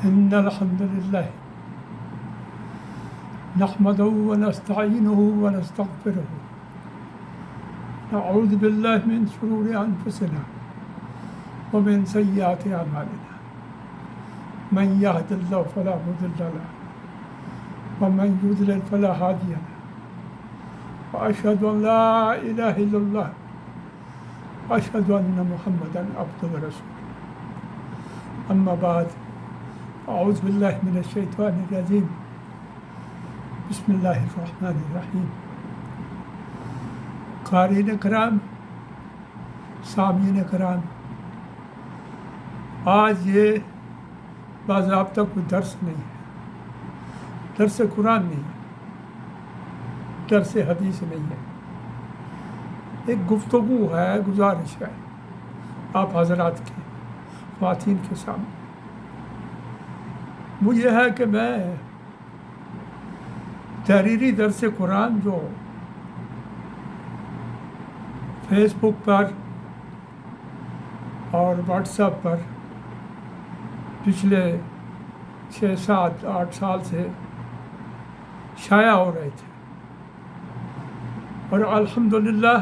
إن الحمد لله نحمده ونستعينه ونستغفره نعوذ بالله من شرور أنفسنا ومن سيئات أعمالنا من يهد الله فلا مضل له ومن يضلل فلا هادي له وأشهد أن لا إله إلا الله وأشهد أن محمدا عبده ورسوله أما بعد أعوذ بالله من الشيطان الرجيم بسم اللہ الرحمن الرحیم۔ قارئین کرام، سامعین کرام، آج یہ باضابطہ کوئی درس نہیں ہے، درس قرآن نہیں ہے، درس حدیث نہیں ہے، ایک گفتگو ہے، گزارش ہے آپ حضرات کی خواتین کے سامنے۔ وہ یہ ہے کہ میں تحریری درس قرآن جو فیس بک پر اور واٹس ایپ پر پچھلے 6-7-8 سال سے شائع ہو رہے تھے، اور الحمدللہ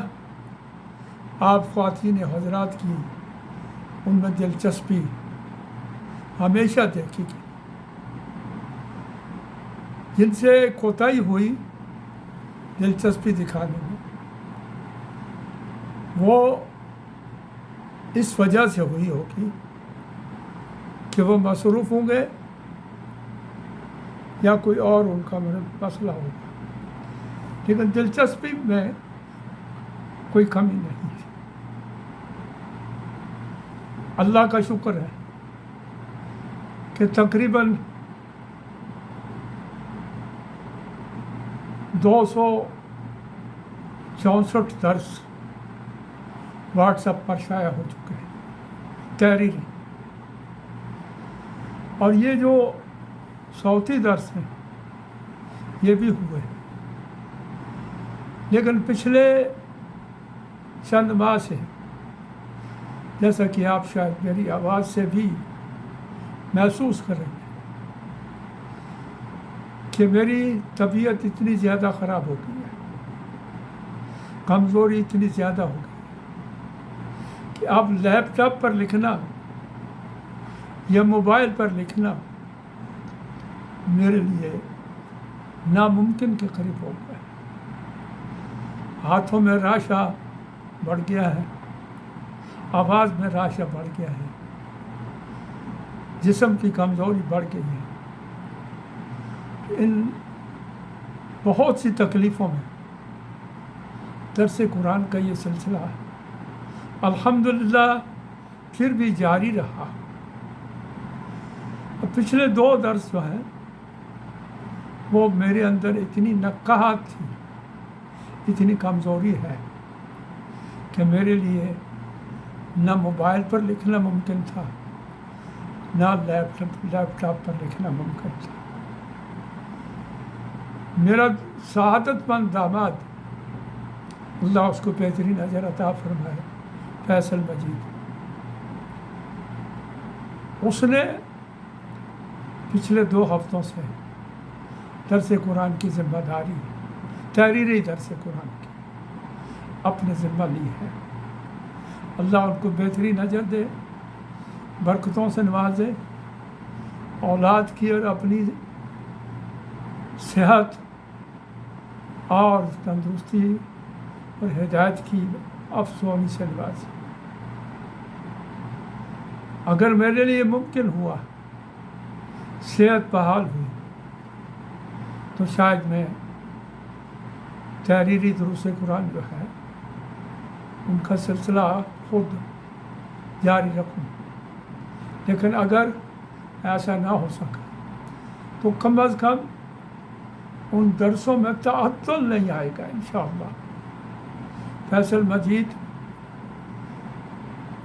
آپ خواتین حضرات کی ان میں دلچسپی ہمیشہ دیکھی گئی۔ جن سے کوتاہی ہوئی دلچسپی دکھانے میں، وہ اس وجہ سے ہوئی ہوگی کہ وہ مصروف ہوں گے یا کوئی اور ان کا مسئلہ ہوگا، لیکن دلچسپی میں کوئی کمی نہیں تھی۔ اللہ کا شکر ہے کہ تقریباً 264 درس واٹس ایپ پر شائع ہو چکے ہیں تحریری، اور یہ جو صوتی درس ہیں یہ بھی ہوئے، لیکن پچھلے چند ماہ سے، جیسا کہ آپ شاید میری آواز سے بھی محسوس کریں گے کہ میری طبیعت اتنی زیادہ خراب ہو گئی ہے، کمزوری اتنی زیادہ ہو گئی کہ اب لیپ ٹاپ پر لکھنا یا موبائل پر لکھنا میرے لیے ناممکن کے قریب ہو گیا ہے۔ ہاتھوں میں راشا بڑھ گیا ہے، آواز میں راشا بڑھ گیا ہے، جسم کی کمزوری بڑھ گئی ہے۔ ان بہت سی تکلیفوں میں درس قرآن کا یہ سلسلہ الحمدللہ پھر بھی جاری رہا۔ پچھلے 2 درس جو ہیں وہ میرے اندر اتنی نقاہت تھی، اتنی کمزوری ہے کہ میرے لیے نہ موبائل پر لکھنا ممکن تھا، نہ لیپ ٹاپ پر لکھنا ممکن تھا۔ میرا سعادت مند داماد، اللہ اس کو بہترین اجر عطا فرمائے، فیصل مجید، اس نے پچھلے 2 ہفتوں سے درس قرآن کی ذمہ داری، تحریری درس قرآن کی اپنے ذمہ لی ہے۔ اللہ ان کو بہترین اجر دے، برکتوں سے نوازے، اولاد کی اور اپنی صحت اور تندرستی اور ہدایت کی افزونی سے نوازے۔ اگر میرے لیے ممکن ہوا، صحت بحال ہوئی، تو شاید میں تحریری دروس قرآن جو ہے ان کا سلسلہ خود جاری رکھوں، لیکن اگر ایسا نہ ہو سکا تو کم از کم ان درسوں میں تعطل نہیں آئے گا انشاءاللہ۔ فیصل مجید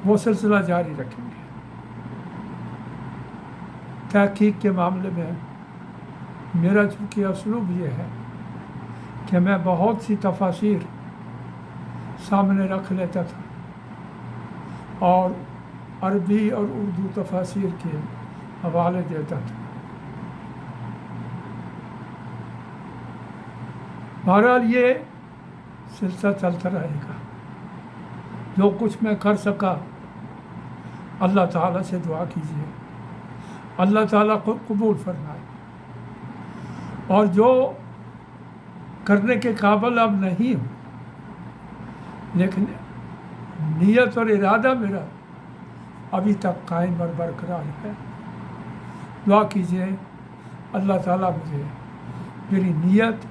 وہ سلسلہ جاری رکھیں گے۔ تحقیق کے معاملے میں میرا چونکہ اسلوب یہ ہے کہ میں بہت سی تفاسیر سامنے رکھ لیتا تھا، اور عربی اور اردو تفاسیر کے حوالے دیتا تھا۔ بہرحال یہ سلسلہ چلتا رہے گا۔ جو کچھ میں کر سکا اللہ تعالیٰ سے دعا کیجیے، اللہ تعالیٰ کو قبول فرمائے، اور جو کرنے کے قابل اب نہیں ہوں لیکن نیت اور ارادہ میرا ابھی تک قائم اور برقرار ہے، دعا کیجیے اللہ تعالیٰ مجھے میری نیت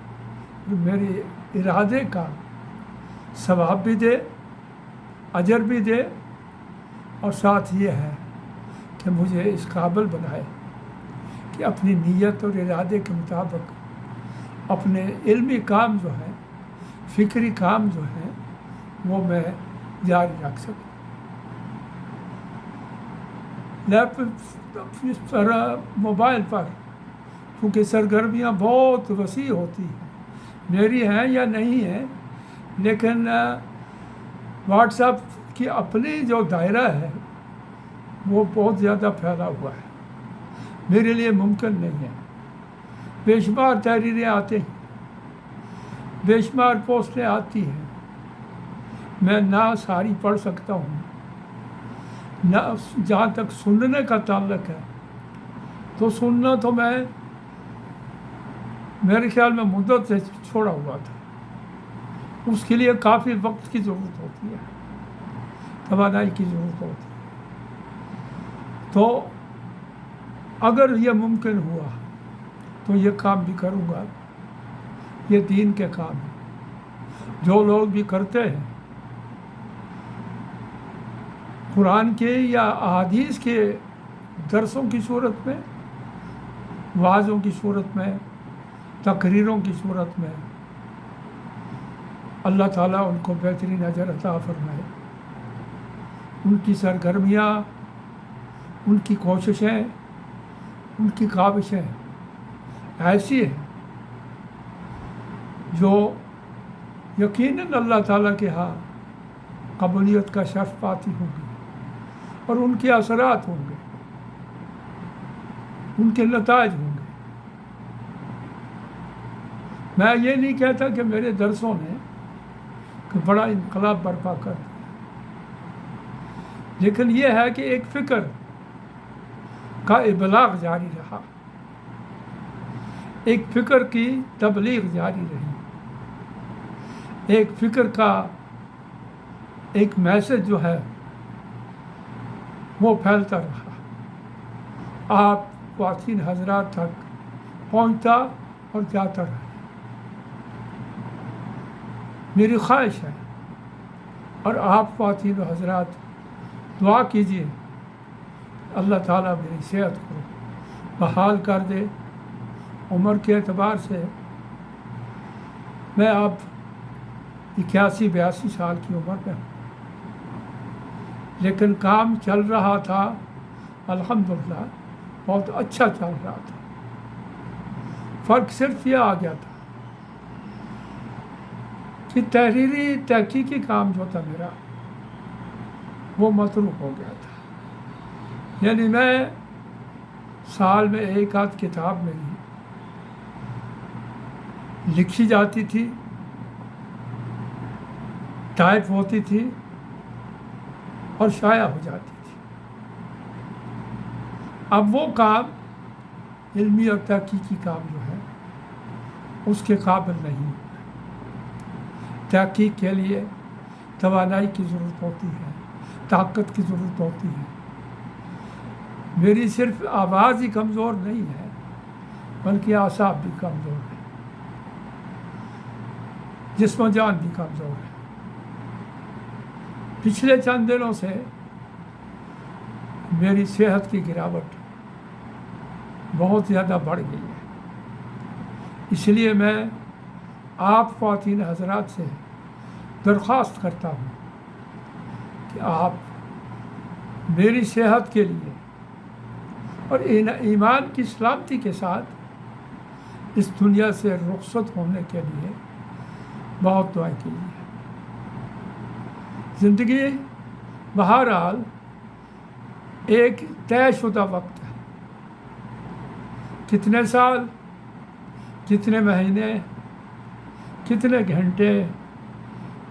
میرے ارادے کا ثواب بھی دے، اجر بھی دے، اور ساتھ یہ ہے کہ مجھے اس قابل بنائے کہ اپنی نیت اور ارادے کے مطابق اپنے علمی کام جو ہے، فکری کام جو ہے، وہ میں جاری رکھ سکوں۔ لیپ پر موبائل پر کیونکہ سرگرمیاں بہت وسیع ہوتی ہیں، میری ہیں یا نہیں ہیں، لیکن واٹس ایپ کی اپنی جو دائرہ ہے وہ بہت زیادہ پھیلا ہوا ہے، میرے لیے ممکن نہیں ہے۔ بے شمار تحریریں آتے ہیں، بے شمار پوسٹیں آتی ہیں، میں نہ ساری پڑھ سکتا ہوں، نہ جہاں تک سننے کا تعلق ہے تو سننا تو میں میرے خیال میں مدت سے چھوڑا ہوا تھا، اس کے لیے کافی وقت کی ضرورت ہوتی ہے، توانائی کی ضرورت ہوتی ہے۔ تو اگر یہ ممکن ہوا تو یہ کام بھی کروں گا، یہ دین کے کام ہیں۔ جو لوگ بھی کرتے ہیں قرآن کے یا احادیث کے درسوں کی صورت میں، وعظوں کی صورت میں، تقریروں کی صورت میں، اللہ تعالیٰ ان کو بہترین اجر عطا فرمائے۔ ان کی سرگرمیاں، ان کی کوششیں، ان کی کاوشیں ایسی ہیں جو یقیناً اللہ تعالیٰ کے ہاں قبولیت کا شرف پاتی ہوں گی، اور ان کے اثرات ہوں گے، ان کے نتائج ہوں گے۔ میں یہ نہیں کہتا کہ میرے درسوں نے کہ بڑا انقلاب برپا کر دیا، لیکن یہ ہے کہ ایک فکر کا ابلاغ جاری رہا، ایک فکر کی تبلیغ جاری رہی، ایک فکر کا ایک میسج جو ہے وہ پھیلتا رہا، آپ خواتین حضرات تک پہنچتا اور جاتا رہا۔ میری خواہش ہے، اور آپ خواتین و حضرات دعا کیجیے اللہ تعالیٰ میری صحت کو بحال کر دے۔ عمر کے اعتبار سے میں اب 81-82 سال کی عمر میں ہوں، لیکن کام چل رہا تھا الحمدللہ، بہت اچھا چل رہا تھا۔ فرق صرف یہ آ گیا تھا کہ تحریری تحقیقی کام جو تھا میرا وہ متروک ہو گیا تھا، یعنی میں سال میں ایک آدھ کتاب میری لکھی جاتی تھی، ٹائپ ہوتی تھی اور شائع ہو جاتی تھی۔ اب وہ کام علمی اور تحقیقی کام جو ہے اس کے قابل نہیں۔ تحقیق کے لیے توانائی کی ضرورت ہوتی ہے، طاقت کی ضرورت ہوتی ہے۔ میری صرف آواز ہی کمزور نہیں ہے بلکہ اعصاب بھی کمزور ہے، جسم و جان بھی کمزور ہے۔ پچھلے چند دنوں سے میری صحت کی گراوٹ بہت زیادہ بڑھ گئی ہے، اس لیے میں آپ خواتین حضرات سے درخواست کرتا ہوں کہ آپ میری صحت کے لیے اور ایمان کی سلامتی کے ساتھ اس دنیا سے رخصت ہونے کے لیے بہت دعائیں کیجیے۔ زندگی بہرحال ایک طے شدہ وقت ہے، کتنے سال، کتنے مہینے، کتنے گھنٹے،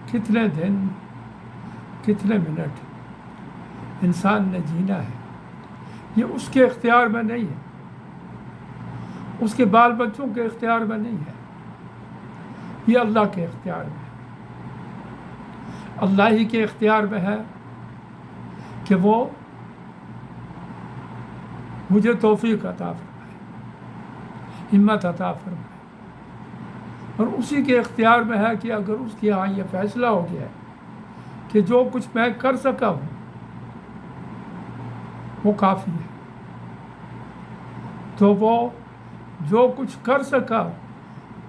کتنے دن، کتنے منٹ انسان نے جینا ہے، یہ اس کے اختیار میں نہیں ہے، اس کے بال بچوں کے اختیار میں نہیں ہے، یہ اللہ کے اختیار میں ہے۔ اللہ ہی کے اختیار میں ہے کہ وہ مجھے توفیق عطا فرمائے، ہمت عطا فرمائے، اور اسی کے اختیار میں ہے کہ اگر اس کے ہاں یہ فیصلہ ہو گیا ہے کہ جو کچھ میں کر سکا ہوں وہ کافی ہے، تو وہ جو کچھ کر سکا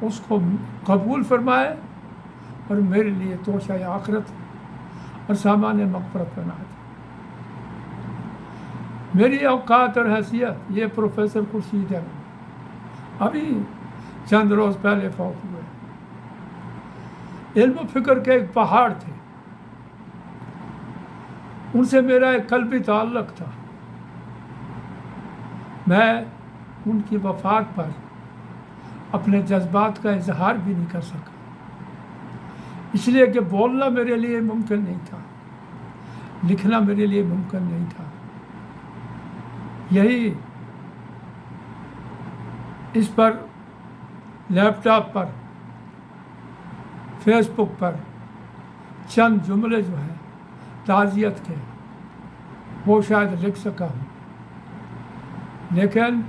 اس کو قبول فرمائے اور میرے لیے توشہ آخرت اور سامان مغفرت بنا دے۔ میری اوقات اور حیثیت، یہ پروفیسر خورشید احمد ابھی چند روز پہلے فوت ہوئے، علم و فکر کے ایک پہاڑ تھے، ان سے میرا ایک قلبی تعلق تھا۔ میں ان کی وفات پر اپنے جذبات کا اظہار بھی نہیں کر سکا، اس لیے کہ بولنا میرے لیے ممکن نہیں تھا، لکھنا میرے لیے ممکن نہیں تھا۔ یہی اس پر لیپ ٹاپ پر، فیس بک پر چند جملے جو ہیں تعزیت کے، وہ شاید لکھ سکا ہوں، لیکن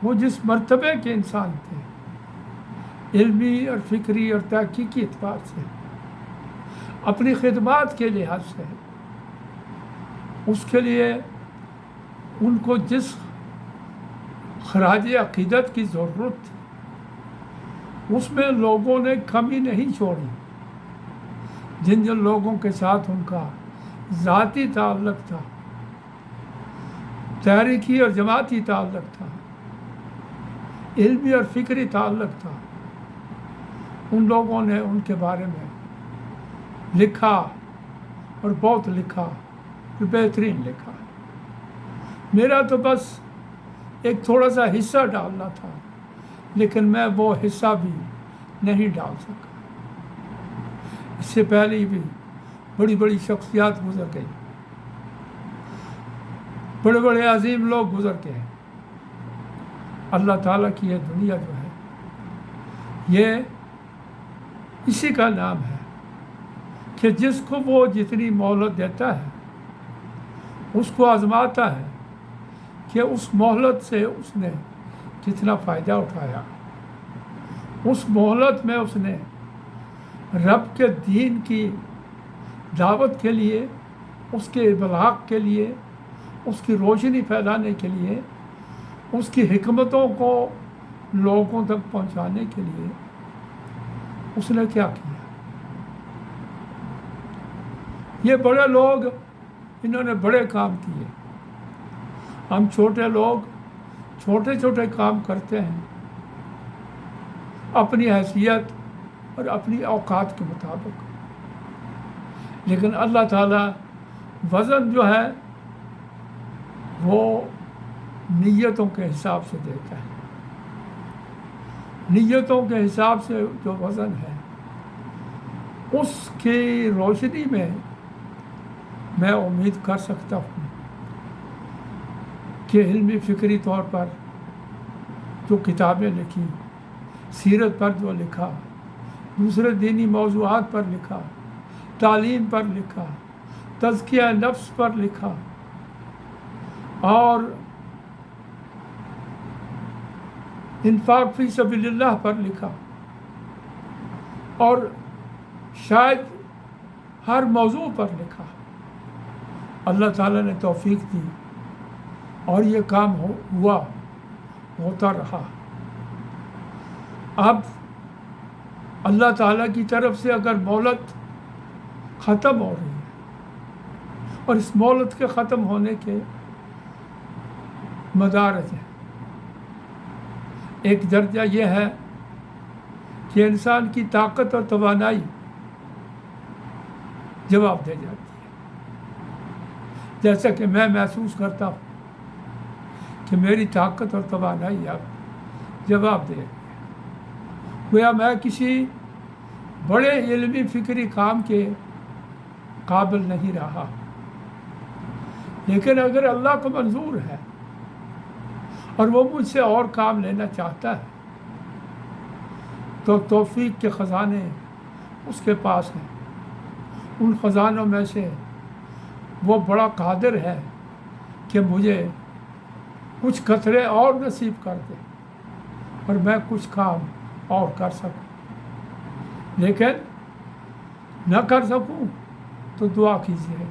وہ جس مرتبے کے انسان تھے، علمی اور فکری اور تحقیقی اعتبار سے، اپنی خدمات کے لحاظ سے، اس کے لیے ان کو جس خراج عقیدت کی ضرورت تھی، اس میں لوگوں نے کمی نہیں چھوڑی۔ جن جن لوگوں کے ساتھ ان کا ذاتی تعلق تھا، تحریکی اور جماعتی تعلق تھا، علمی اور فکری تعلق تھا، ان لوگوں نے ان کے بارے میں لکھا اور بہت لکھا، بہترین لکھا۔ میرا تو بس ایک تھوڑا سا حصہ ڈالنا تھا، لیکن میں وہ حصہ بھی نہیں ڈال سکا۔ اس سے پہلے بھی بڑی بڑی شخصیات گزر گئی، بڑے بڑے عظیم لوگ گزر کے ہیں۔ اللہ تعالیٰ کی یہ دنیا جو ہے، یہ اسی کا نام ہے کہ جس کو وہ جتنی مہلت دیتا ہے، اس کو آزماتا ہے کہ اس مہلت سے اس نے کتنا فائدہ اٹھایا، اس مہلت میں اس نے رب کے دین کی دعوت کے لیے، اس کے ابلاغ کے لیے، اس کی روشنی پھیلانے کے لیے، اس کی حکمتوں کو لوگوں تک پہنچانے کے لیے اس نے کیا کیا۔ یہ بڑے لوگ، انہوں نے بڑے کام کیے، ہم چھوٹے لوگ چھوٹے چھوٹے کام کرتے ہیں اپنی حیثیت اور اپنی اوقات کے مطابق، لیکن اللہ تعالیٰ وزن جو ہے وہ نیتوں کے حساب سے دیتا ہے۔ نیتوں کے حساب سے جو وزن ہے، اس کی روشنی میں میں امید کر سکتا ہوں کہ علمی فکری طور پر جو کتابیں لکھی، سیرت پر جو لکھا، دوسرے دینی موضوعات پر لکھا، تعلیم پر لکھا، تزکیہ نفس پر لکھا، اور انفاق فی سبیل اللہ پر لکھا، اور شاید ہر موضوع پر لکھا، اللہ تعالیٰ نے توفیق دی اور یہ کام ہوتا رہا۔ اب اللہ تعالیٰ کی طرف سے اگر مہلت ختم ہو رہی ہے، اور اس مہلت کے ختم ہونے کے مدارج ہیں، ایک درجہ یہ ہے کہ انسان کی طاقت اور توانائی جواب دے جاتی ہے، جیسا کہ میں محسوس کرتا ہوں کہ میری طاقت اور توانائی اب جواب دے. گویا میں کسی بڑے علمی فکری کام کے قابل نہیں رہا، لیکن اگر اللہ کو منظور ہے اور وہ مجھ سے اور کام لینا چاہتا ہے تو توفیق کے خزانے اس کے پاس ہیں. ان خزانوں میں سے وہ بڑا قادر ہے کہ مجھے کچھ قطرے اور نصیب کر دے اور میں کچھ کام اور کر سکوں. لیکن نہ کر سکوں تو دعا کیجیے.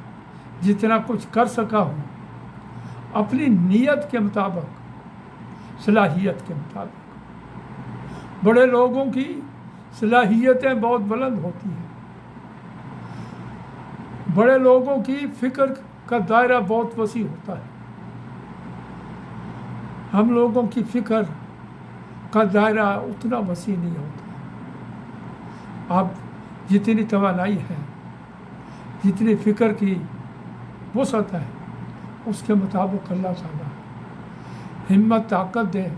جتنا کچھ کر سکا ہوں اپنی نیت کے مطابق، صلاحیت کے مطابق. بڑے لوگوں کی صلاحیتیں بہت بلند ہوتی ہیں، بڑے لوگوں کی فکر کا دائرہ بہت وسیع ہوتا ہے. ہم لوگوں کی فکر کا دائرہ اتنا وسیع نہیں ہوتا. آپ جتنی توانائی ہے، جتنی فکر کی وسعت ہے، اس کے مطابق اللہ تعالیٰ ہمت طاقت دے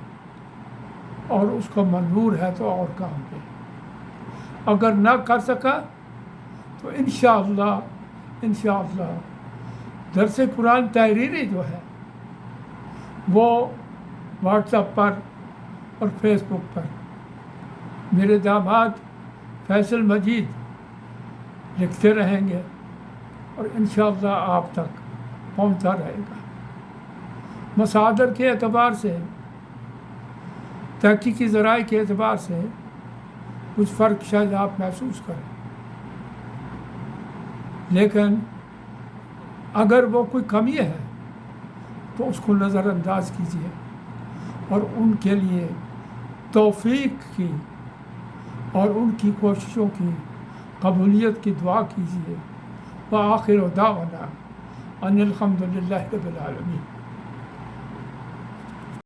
اور اس کو منظور ہے تو اور کام دے. اگر نہ کر سکا تو انشاءاللہ درس قرآن تحریری جو ہے وہ واٹس ایپ پر اور فیس بک پر میرے داماد فیصل مجید لکھتے رہیں گے اور انشاءاللہ آپ تک پہنچتا رہے گا. مصادر کے اعتبار سے، تحقیقی ذرائع کے اعتبار سے کچھ فرق شاید آپ محسوس کریں، لیکن اگر وہ کوئی کمی ہے تو اس کو نظر انداز کیجیے اور ان کے لیے توفیق کی اور ان کی کوششوں کی قبولیت کی دعا کیجیے. وآخر دعوانا ان الحمد للہ رب العالمین.